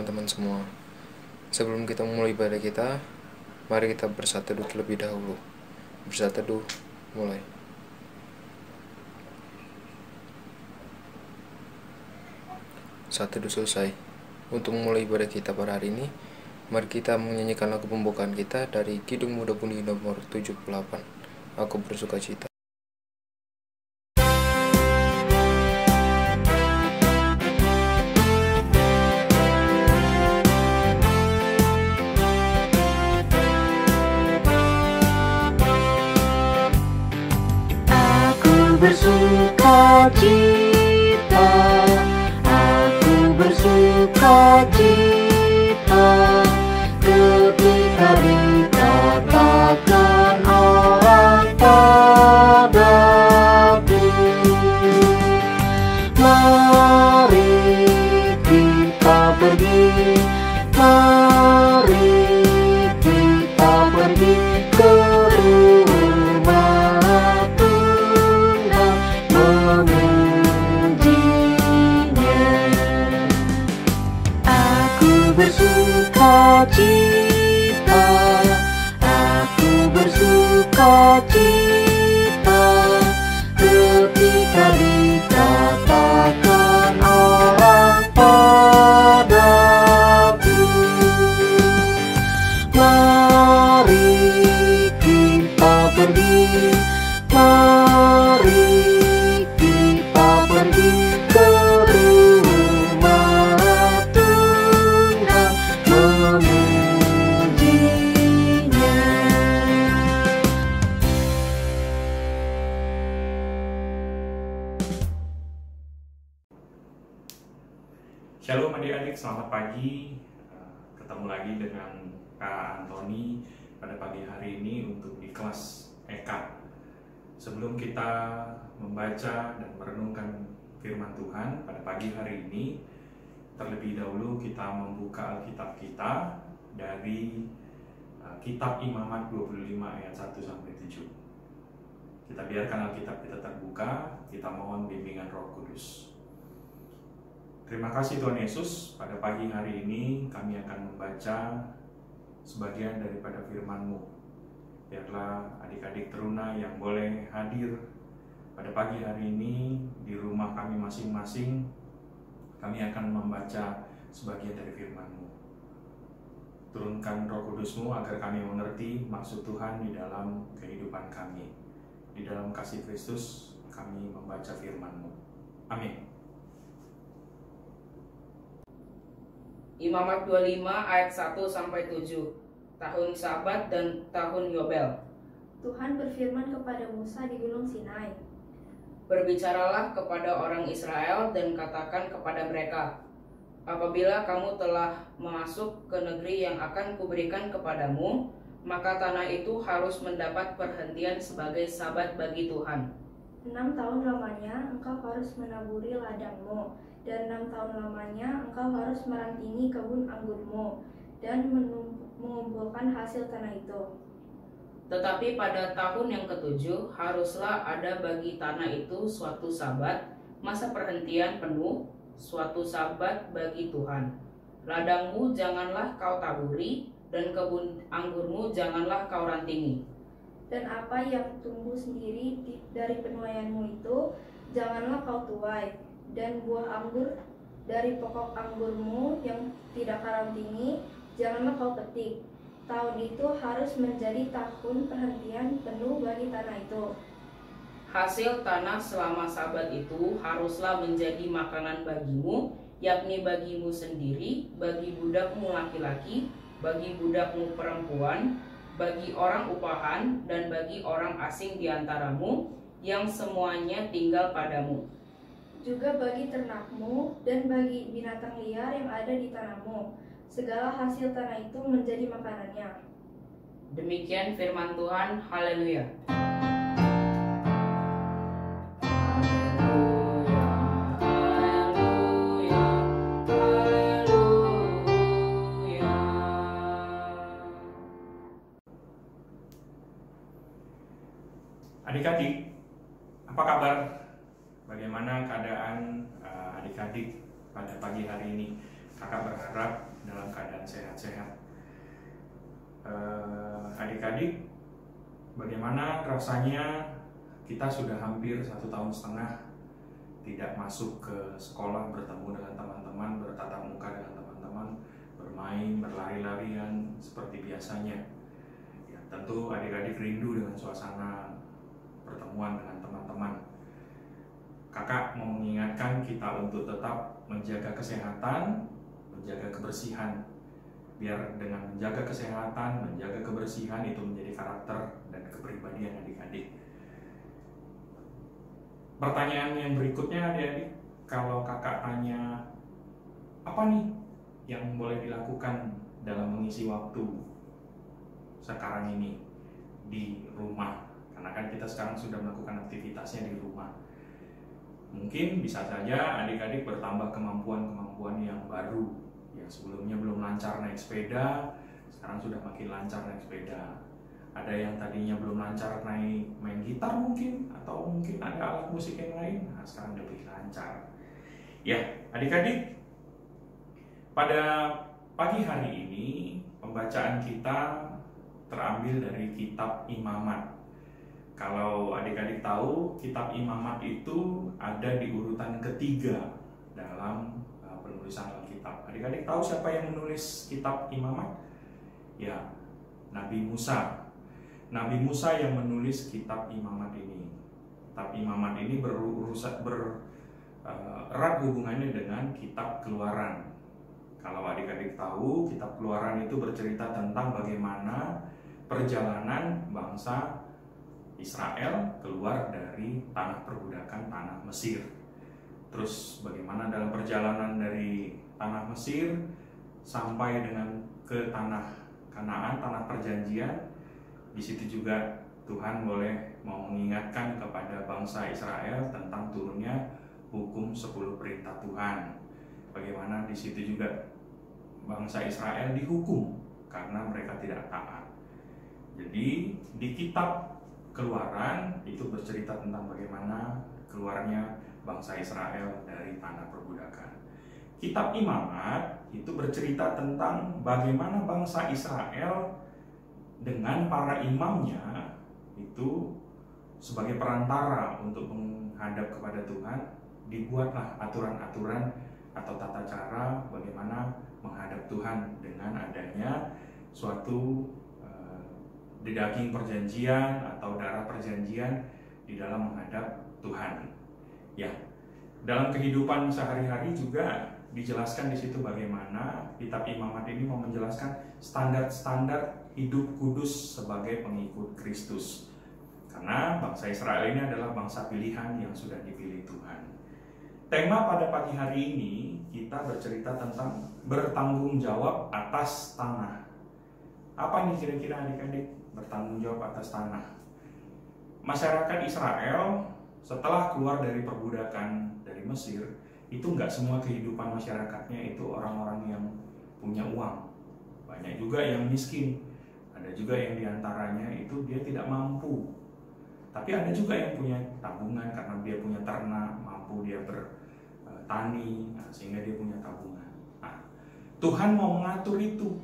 teman-teman semua. Sebelum kita memulai ibadah kita, mari kita bersatu teduh terlebih dahulu. Bersatu teduh, mulai. Saat teduh selesai. Untuk memulai ibadah kita pada hari ini, mari kita menyanyikan lagu pembukaan kita dari Kidung Muda Budi nomor 78. Aku bersuka cita. Bersuka cita, aku bersuka cita ketika dikatakan orang padaku, mari kita pergi, mari kita pergi ke bersuka cita, aku bersuka cita ketika dikatakan orang padaku, mari kita pergi, mari kita pergi ke Shalom adik-adik, selamat pagi. Ketemu lagi dengan Kak Antoni pada pagi hari ini untuk di kelas EK. Sebelum kita membaca dan merenungkan firman Tuhan pada pagi hari ini, terlebih dahulu kita membuka Alkitab kita dari Kitab Imamat 25 ayat 1-7. Kita biarkan Alkitab kita terbuka, kita mohon bimbingan Roh Kudus. Terima kasih Tuhan Yesus, pada pagi hari ini kami akan membaca sebagian daripada firman-Mu. Biarlah adik-adik teruna yang boleh hadir pada pagi hari ini di rumah kami masing-masing, kami akan membaca sebagian dari firman-Mu. Turunkan Roh Kudus-Mu agar kami mengerti maksud Tuhan di dalam kehidupan kami. Di dalam kasih Kristus kami membaca firman-Mu. Amin. Imamat 25 ayat 1-7. Tahun Sabat dan tahun Yobel. Tuhan berfirman kepada Musa di Gunung Sinai. Berbicaralah kepada orang Israel dan katakan kepada mereka, apabila kamu telah masuk ke negeri yang akan kuberikan kepadamu, maka tanah itu harus mendapat perhentian sebagai sabat bagi Tuhan. 6 tahun lamanya engkau harus menaburi ladangmu, dan 6 tahun lamanya engkau harus merantingi kebun anggurmu, dan mengumpulkan hasil tanah itu. Tetapi pada tahun yang ketujuh haruslah ada bagi tanah itu suatu sabat, masa perhentian penuh, suatu sabat bagi Tuhan. Ladangmu janganlah kau taburi, dan kebun anggurmu janganlah kau rantingi. Dan apa yang tumbuh sendiri dari penuaianmu itu janganlah kau tuai, dan buah anggur dari pokok anggurmu yang tidak kau rantingi janganlah kau petik. Tahun itu harus menjadi tahun perhentian penuh bagi tanah itu. Hasil tanah selama sabat itu haruslah menjadi makanan bagimu, yakni bagimu sendiri, bagi budakmu laki-laki, bagi budakmu perempuan, bagi orang upahan, dan bagi orang asing di antaramu, yang semuanya tinggal padamu. Juga bagi ternakmu dan bagi binatang liar yang ada di tanahmu, segala hasil tanah itu menjadi makanannya. Demikian firman Tuhan, haleluya. Adik-adik, apa kabar? Bagaimana keadaan adik-adik pada pagi hari ini? Kakak berharap dalam keadaan sehat-sehat. Adik-adik, bagaimana rasanya kita sudah hampir 1,5 tahun tidak masuk ke sekolah, bertemu dengan teman-teman, bertatap muka dengan teman-teman, bermain, berlari-larian seperti biasanya. Ya, tentu adik-adik rindu dengan suasana pertemuan dengan teman-teman. Kakak mau mengingatkan kita untuk tetap menjaga kesehatan, menjaga kebersihan. Biar dengan menjaga kesehatan, menjaga kebersihan itu menjadi karakter dan kepribadian adik-adik. Pertanyaan yang berikutnya adik-adik, kalau kakak tanya, apa nih yang boleh dilakukan dalam mengisi waktu sekarang ini di rumah? Karena kan kita sekarang sudah melakukan aktivitasnya di rumah. Mungkin bisa saja adik-adik bertambah kemampuan-kemampuan yang baru. Yang sebelumnya belum lancar naik sepeda, sekarang sudah makin lancar naik sepeda. Ada yang tadinya belum lancar main gitar mungkin, atau mungkin ada alat musik yang lain, nah sekarang lebih lancar. Ya, adik-adik, pada pagi hari ini pembacaan kita terambil dari kitab Imamat. Kalau adik-adik tahu, kitab Imamat itu ada di urutan ketiga dalam penulisan Alkitab. Adik-adik tahu siapa yang menulis kitab Imamat? Ya, Nabi Musa. Nabi Musa yang menulis kitab Imamat ini. Kitab Imamat ini erat hubungannya dengan kitab Keluaran. Kalau adik-adik tahu, kitab Keluaran itu bercerita tentang bagaimana perjalanan bangsa Israel keluar dari tanah perbudakan, tanah Mesir. Terus bagaimana dalam perjalanan dari tanah Mesir sampai dengan ke tanah Kanaan, tanah perjanjian. Di situ juga Tuhan mau mengingatkan kepada bangsa Israel tentang turunnya hukum 10 perintah Tuhan. Bagaimana di situ juga bangsa Israel dihukum karena mereka tidak taat. Jadi di kitab Keluaran itu bercerita tentang bagaimana keluarnya bangsa Israel dari tanah perbudakan. Kitab Imamat itu bercerita tentang bagaimana bangsa Israel dengan para imamnya itu sebagai perantara untuk menghadap kepada Tuhan, dibuatlah aturan-aturan atau tata cara bagaimana menghadap Tuhan dengan adanya suatu daging perjanjian atau darah perjanjian di dalam menghadap Tuhan. Ya, dalam kehidupan sehari-hari juga dijelaskan di situ bagaimana kitab Imamat ini mau menjelaskan standar-standar hidup kudus sebagai pengikut Kristus. Karena bangsa Israel ini adalah bangsa pilihan yang sudah dipilih Tuhan. Tema pada pagi hari ini kita bercerita tentang bertanggung jawab atas tanah. Apa nih kira-kira adik-adik bertanggung jawab atas tanah? Masyarakat Israel setelah keluar dari perbudakan dari Mesir, itu nggak semua kehidupan masyarakatnya itu orang-orang yang punya uang. Banyak juga yang miskin. Ada juga yang diantaranya itu dia tidak mampu. Tapi ada juga yang punya tabungan karena dia punya ternak, mampu dia bertani, sehingga dia punya tabungan. Nah, Tuhan mau mengatur itu.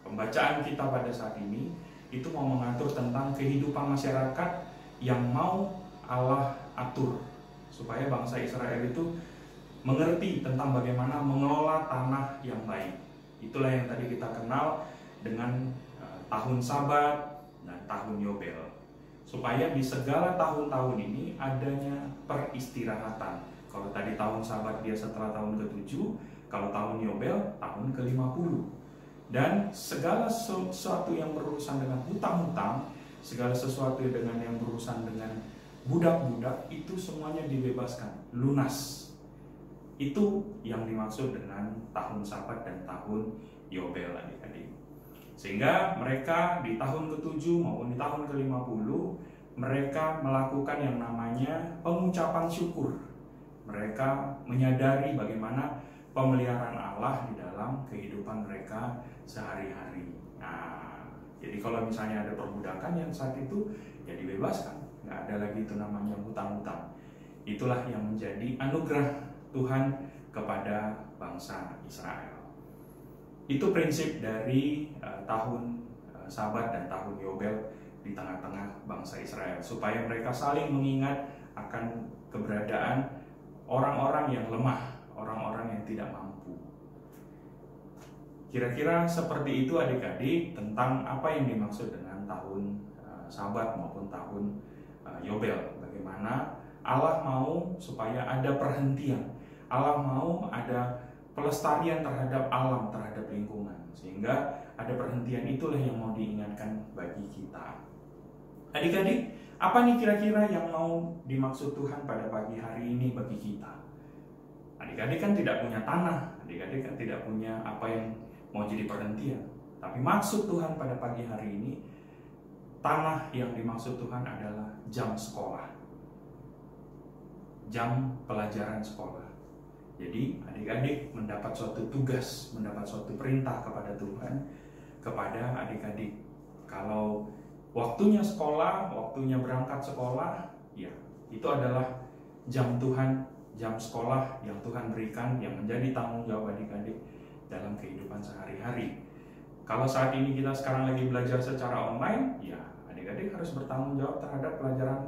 Pembacaan kita pada saat ini itu mau mengatur tentang kehidupan masyarakat yang mau Allah atur supaya bangsa Israel itu mengerti tentang bagaimana mengelola tanah yang baik. Itulah yang tadi kita kenal dengan tahun Sabat dan tahun Yobel. Supaya di segala tahun-tahun ini adanya peristirahatan. Kalau tadi tahun Sabat dia setelah tahun ke-7, kalau tahun Yobel tahun ke-50. Dan segala sesuatu yang berurusan dengan hutang-hutang, segala sesuatu dengan yang berurusan dengan budak-budak, itu semuanya dibebaskan, lunas. Itu yang dimaksud dengan tahun Sabat dan tahun Yobel, adik-adik. Sehingga mereka di tahun ke-7 maupun di tahun ke-50 mereka melakukan yang namanya pengucapan syukur. Mereka menyadari bagaimana pemeliharaan Allah di dalam kehidupan mereka sehari-hari. Nah, jadi kalau misalnya ada perbudakan yang saat itu ya dibebaskan, nggak ada lagi itu namanya hutang-hutang. Itulah yang menjadi anugerah Tuhan kepada bangsa Israel. Itu prinsip dari tahun Sabat dan tahun Yobel di tengah-tengah bangsa Israel, supaya mereka saling mengingat akan keberadaan orang-orang yang lemah, orang-orang yang tidak mampu. Kira-kira seperti itu adik-adik tentang apa yang dimaksud dengan tahun Sabat maupun tahun Yobel. Bagaimana Allah mau supaya ada perhentian, Allah mau ada pelestarian terhadap alam, terhadap lingkungan, sehingga ada perhentian. Itulah yang mau diingatkan bagi kita. Adik-adik, apa nih kira-kira yang mau dimaksud Tuhan pada pagi hari ini bagi kita? Adik-adik kan tidak punya tanah, adik-adik kan tidak punya apa yang mau jadi perhentian. Tapi maksud Tuhan pada pagi hari ini, tanah yang dimaksud Tuhan adalah jam sekolah, jam pelajaran sekolah. Jadi adik-adik mendapat suatu tugas, mendapat suatu perintah kepada Tuhan, kepada adik-adik. Kalau waktunya sekolah, waktunya berangkat sekolah, ya itu adalah jam Tuhan, jam sekolah yang Tuhan berikan, yang menjadi tanggung jawab adik-adik dalam kehidupan sehari-hari. Kalau saat ini kita sekarang lagi belajar secara online, ya adik-adik harus bertanggung jawab terhadap pelajaran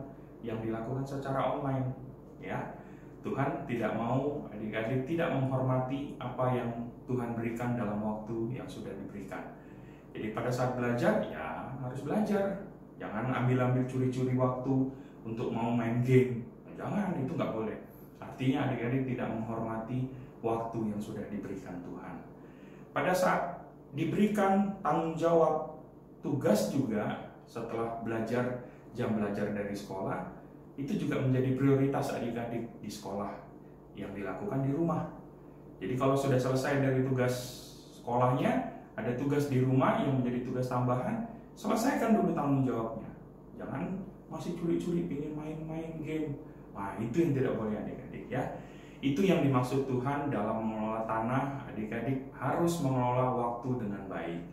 yang dilakukan secara online. Ya, Tuhan tidak mau adik-adik tidak menghormati apa yang Tuhan berikan dalam waktu yang sudah diberikan. Jadi pada saat belajar, ya harus belajar. Jangan ambil-ambil curi-curi waktu untuk mau main game. Jangan, itu nggak boleh. Artinya adik-adik tidak menghormati waktu yang sudah diberikan Tuhan. Pada saat diberikan tanggung jawab tugas juga setelah belajar, jam belajar dari sekolah, itu juga menjadi prioritas adik-adik di sekolah yang dilakukan di rumah. Jadi kalau sudah selesai dari tugas sekolahnya, ada tugas di rumah yang menjadi tugas tambahan, selesaikan dulu tanggung jawabnya. Jangan masih curi-curi ingin main-main game. Nah, itu yang tidak boleh adik-adik ya. Itu yang dimaksud Tuhan dalam mengelola tanah. Adik-adik harus mengelola waktu dengan baik.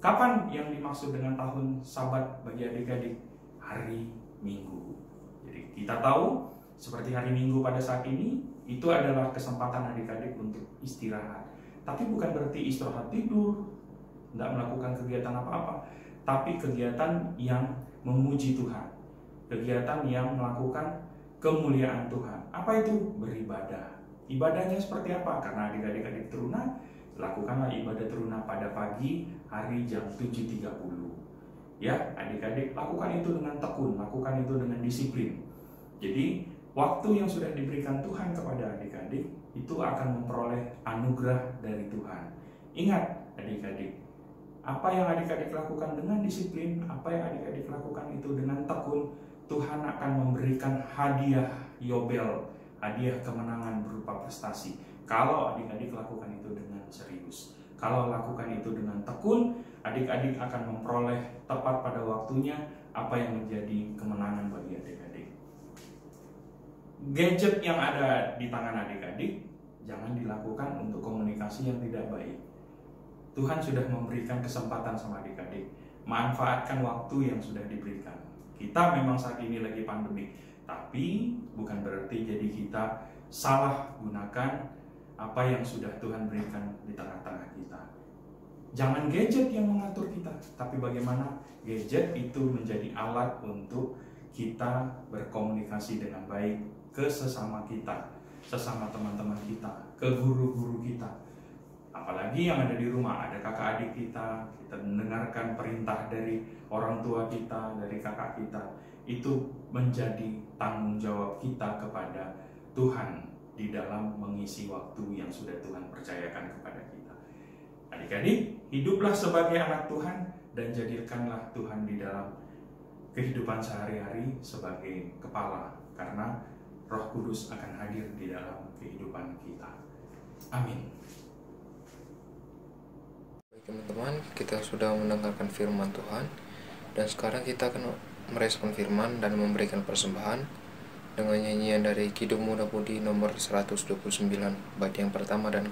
Kapan yang dimaksud dengan tahun Sabat bagi adik-adik? Hari Minggu. Jadi kita tahu seperti hari Minggu pada saat ini, itu adalah kesempatan adik-adik untuk istirahat. Tapi bukan berarti istirahat tidur, tidak melakukan kegiatan apa-apa, tapi kegiatan yang memuji Tuhan, kegiatan yang melakukan kemuliaan Tuhan. Apa itu? Beribadah. Ibadahnya seperti apa? Karena adik-adik teruna, lakukanlah ibadah teruna pada pagi hari jam 7.30. Ya, adik-adik lakukan itu dengan tekun, lakukan itu dengan disiplin. Jadi waktu yang sudah diberikan Tuhan kepada adik-adik itu akan memperoleh anugerah dari Tuhan. Ingat adik-adik, apa yang adik-adik lakukan dengan disiplin, apa yang adik-adik lakukan itu dengan tekun, Tuhan akan memberikan hadiah Yobel, hadiah kemenangan berupa prestasi. Kalau adik-adik lakukan itu dengan serius, kalau lakukan itu dengan tekun, adik-adik akan memperoleh tepat pada waktunya apa yang menjadi kemenangan bagi adik-adik. Gadget yang ada di tangan adik-adik jangan dilakukan untuk komunikasi yang tidak baik. Tuhan sudah memberikan kesempatan sama adik-adik, manfaatkan waktu yang sudah diberikan. Kita memang saat ini lagi pandemi, tapi bukan berarti jadi kita salah gunakan apa yang sudah Tuhan berikan di tengah-tengah kita. Jangan gadget yang mengatur kita, tapi bagaimana gadget itu menjadi alat untuk kita berkomunikasi dengan baik ke sesama kita, sesama teman-teman kita, ke guru-guru kita. Apalagi yang ada di rumah, ada kakak adik kita, kita mendengarkan perintah dari orang tua kita, dari kakak kita. Itu menjadi tanggung jawab kita kepada Tuhan di dalam mengisi waktu yang sudah Tuhan percayakan kepada kita. Adik-adik, hiduplah sebagai anak Tuhan dan jadikanlah Tuhan di dalam kehidupan sehari-hari sebagai kepala, karena Roh Kudus akan hadir di dalam kehidupan kita. Amin. Baik teman-teman, kita sudah mendengarkan firman Tuhan, dan sekarang kita akan merespon firman dan memberikan persembahan dengan nyanyian dari Kidung Muda Budi nomor 129, bait yang pertama dan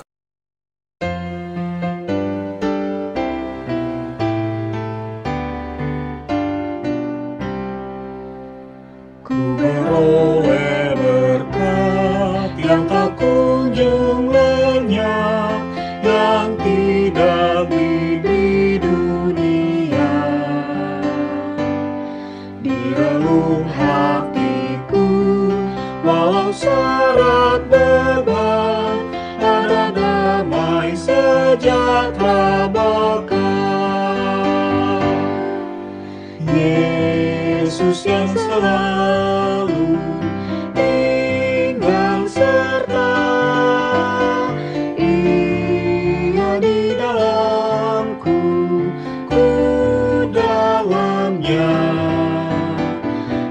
yang tak kunjung lenyap, yang Yesus yang selalu tinggal serta Ia di dalamku, ku dalamnya.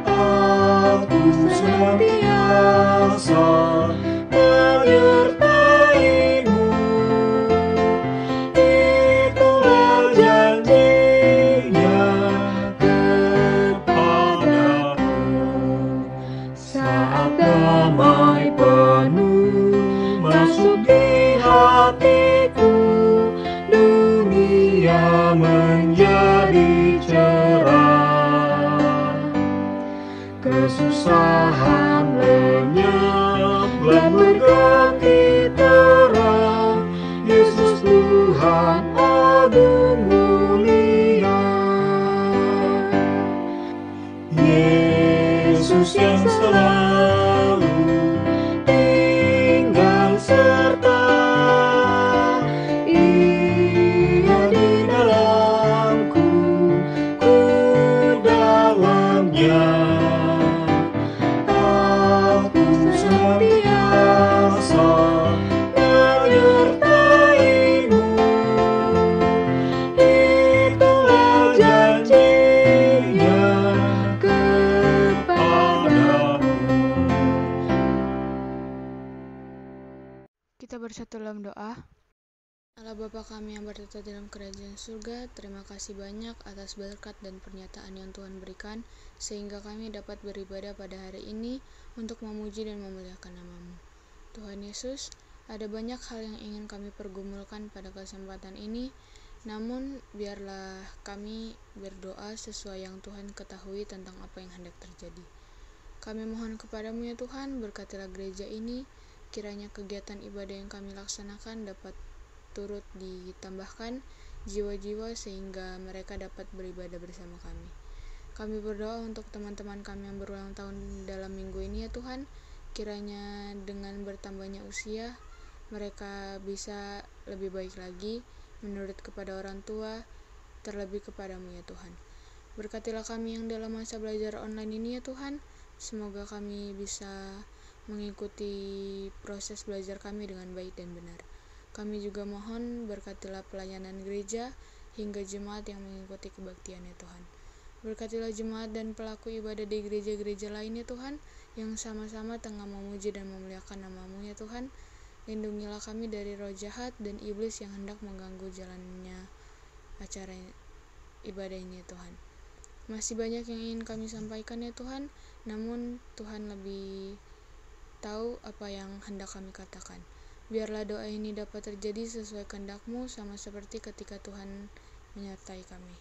Aku senantiasa menyertai-Mu, itulah janjinya kepadaku. Saat damai penuh masuk di hatiku, dunia menjadi cerah. Kesusahan lenyap dan berganti terang. Yesus Tuhan agung mulia. Yesus yang selalu tinggal serta Ia di dalamku, ku dalamnya. Aku senantiasa menyertai-Mu, itulah janjinya kepadamu. Kita bersatu dalam doa. Allah Bapa kami yang bertata dalam kerajaan surga, terima kasih banyak atas berkat dan pernyataan yang Tuhan berikan, sehingga kami dapat beribadah pada hari ini untuk memuji dan memuliakan nama-Mu. Tuhan Yesus, ada banyak hal yang ingin kami pergumulkan pada kesempatan ini, namun biarlah kami berdoa sesuai yang Tuhan ketahui tentang apa yang hendak terjadi. Kami mohon kepadamu ya Tuhan, berkatilah gereja ini, kiranya kegiatan ibadah yang kami laksanakan dapat turut ditambahkan jiwa-jiwa sehingga mereka dapat beribadah bersama kami. Kami berdoa untuk teman-teman kami yang berulang tahun dalam minggu ini ya Tuhan, kiranya dengan bertambahnya usia, mereka bisa lebih baik lagi, menurut kepada orang tua, terlebih kepadamu ya Tuhan. Berkatilah kami yang dalam masa belajar online ini ya Tuhan, semoga kami bisa mengikuti proses belajar kami dengan baik dan benar. Kami juga mohon berkatilah pelayanan gereja hingga jemaat yang mengikuti kebaktian ya Tuhan. Berkatilah jemaat dan pelaku ibadah di gereja-gereja lain ya Tuhan, yang sama-sama tengah memuji dan memuliakan nama-Mu ya Tuhan. Lindungilah kami dari roh jahat dan iblis yang hendak mengganggu jalannya acara ibadah ini ya Tuhan. Masih banyak yang ingin kami sampaikan ya Tuhan, namun Tuhan lebih tahu apa yang hendak kami katakan. Biarlah doa ini dapat terjadi sesuai kehendak-Mu, sama seperti ketika Tuhan menyertai kami.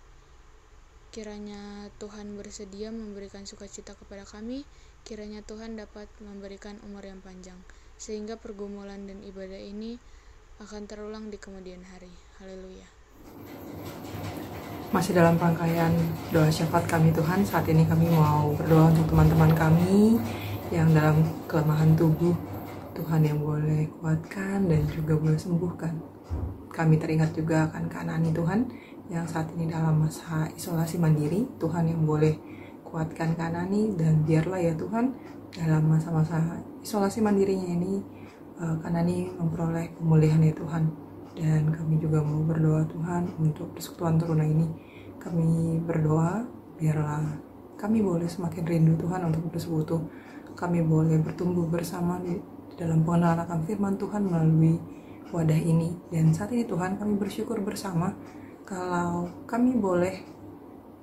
Kiranya Tuhan bersedia memberikan sukacita kepada kami, kiranya Tuhan dapat memberikan umur yang panjang, sehingga pergumulan dan ibadah ini akan terulang di kemudian hari. Haleluya. Masih dalam rangkaian doa syafaat kami Tuhan, saat ini kami mau berdoa untuk teman-teman kami yang dalam kelemahan tubuh. Tuhan yang boleh kuatkan dan juga boleh sembuhkan. Kami teringat juga akan Kanani Tuhan yang saat ini dalam masa isolasi mandiri. Tuhan yang boleh kuatkan Kanani, dan biarlah ya Tuhan dalam masa-masa isolasi mandirinya ini Kanani memperoleh pemulihan ya Tuhan. Dan kami juga mau berdoa Tuhan untuk persekutuan teruna ini. Kami berdoa biarlah kami boleh semakin rindu Tuhan untuk bersekutu. Kami boleh bertumbuh bersama di dalam pengenalan akan firman Tuhan melalui wadah ini. Dan saat ini Tuhan, kami bersyukur bersama kalau kami boleh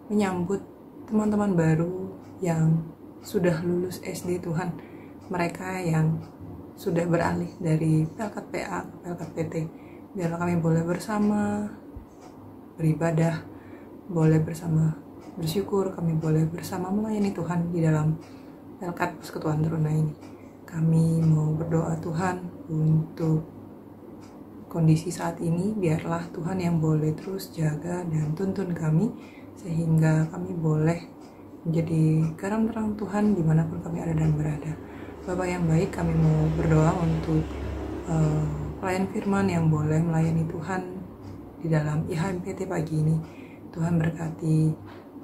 menyambut teman-teman baru yang sudah lulus SD Tuhan, mereka yang sudah beralih dari Pelkat PA ke Pelkat PT. Biarlah kami boleh bersama beribadah, boleh bersama bersyukur, kami boleh bersama melayani Tuhan di dalam Pelkat Persekutuan Teruna ini. Kami mau berdoa Tuhan untuk kondisi saat ini, biarlah Tuhan yang boleh terus jaga dan tuntun kami, sehingga kami boleh menjadi garam terang Tuhan dimanapun kami ada dan berada. Bapak yang baik, kami mau berdoa untuk pelayan firman yang boleh melayani Tuhan di dalam IHMPT pagi ini. Tuhan berkati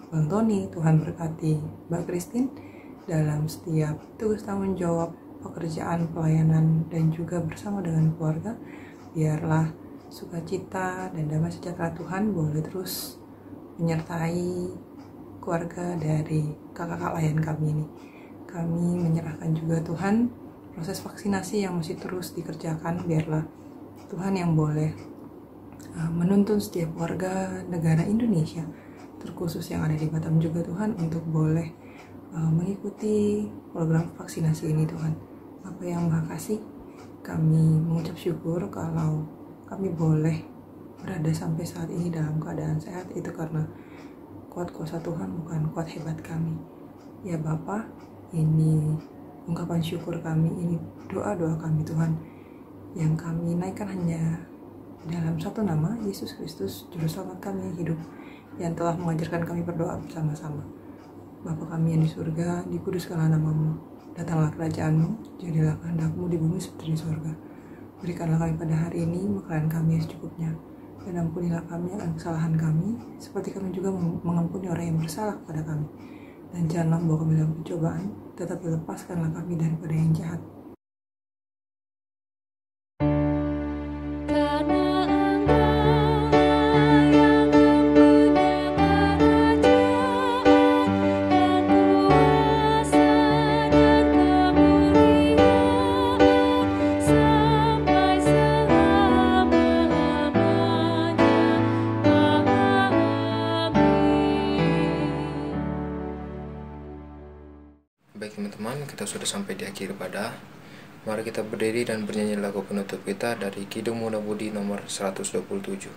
Bang Tony, Tuhan berkati Mbak Christine dalam setiap tugas tanggung jawab, pekerjaan, pelayanan, dan juga bersama dengan keluarga. Biarlah sukacita dan damai sejahtera Tuhan boleh terus menyertai keluarga dari kakak-kakak layan kami ini. Kami menyerahkan juga Tuhan proses vaksinasi yang masih terus dikerjakan. Biarlah Tuhan yang boleh menuntun setiap warga negara Indonesia, terkhusus yang ada di Batam juga Tuhan, untuk boleh mengikuti program vaksinasi ini Tuhan. Bapa yang Maha Kasih, kami mengucap syukur kalau kami boleh berada sampai saat ini dalam keadaan sehat. Itu karena kuat kuasa Tuhan, bukan kuat hebat kami. Ya Bapa, ini ungkapan syukur kami, ini doa-doa kami Tuhan, yang kami naikkan hanya dalam satu nama, Yesus Kristus, Juru Selamat kami yang hidup, yang telah mengajarkan kami berdoa bersama-sama. Bapa kami yang di surga, dikuduskanlah namamu, datanglah kerajaanmu, jadilah kehendak-mu di bumi seperti di surga. Berikanlah kami pada hari ini makanan kami yang secukupnya, dan ampunilah kami akan kesalahan kami, seperti kami juga mengampuni orang yang bersalah kepada kami. Dan janganlah membawa kami dalam pencobaan, tetapi lepaskanlah kami daripada yang jahat. Baik teman-teman, kita sudah sampai di akhir ibadah. Mari kita berdiri dan bernyanyi lagu penutup kita dari Kidung Muda Budi nomor 127.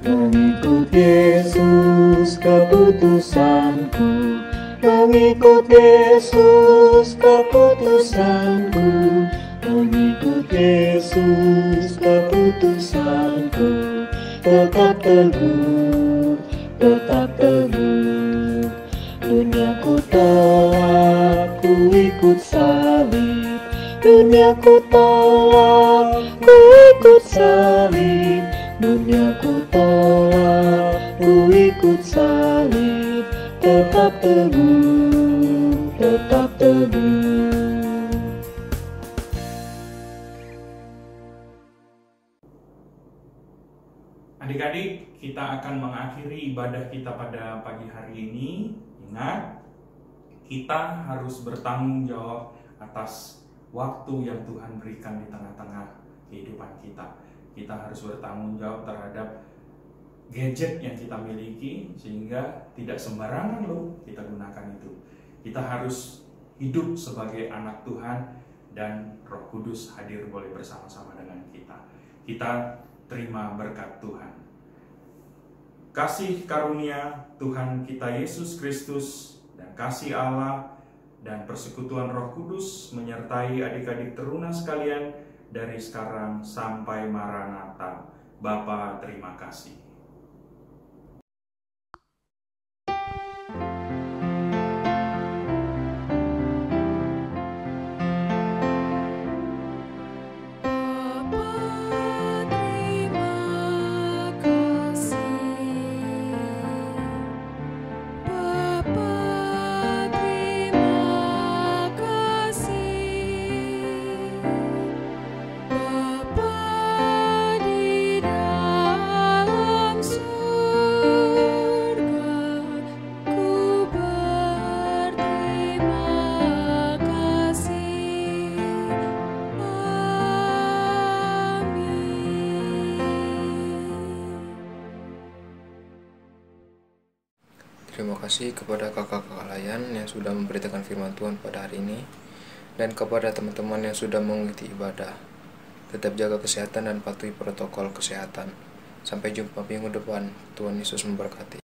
Mengikut Yesus keputusanku, mengikut Yesus keputusanku, mengikut Yesus keputusanku, tetap teguh, tetap teguh. Duniaku tolak, ku ikut salib. Duniaku tolak, ku ikut salib. Duniaku tolak, ku ikut salib. Tetap teguh, tetap teguh. Adik-adik, kita akan mengakhiri ibadah kita pada pagi hari ini. Ingat, kita harus bertanggung jawab atas waktu yang Tuhan berikan di tengah-tengah kehidupan kita. Kita harus bertanggung jawab terhadap gadget yang kita miliki, sehingga tidak sembarangan loh kita gunakan itu. Kita harus hidup sebagai anak Tuhan, dan Roh Kudus hadir boleh bersama-sama dengan kita. Kita terima berkat Tuhan. Kasih karunia Tuhan kita Yesus Kristus dan kasih Allah dan persekutuan Roh Kudus menyertai adik-adik teruna sekalian dari sekarang sampai Maranatha. Bapa, terima kasih. Terima kasih kepada kakak-kakak layan yang sudah memberitakan firman Tuhan pada hari ini, dan kepada teman-teman yang sudah mengikuti ibadah. Tetap jaga kesehatan dan patuhi protokol kesehatan. Sampai jumpa minggu depan. Tuhan Yesus memberkati.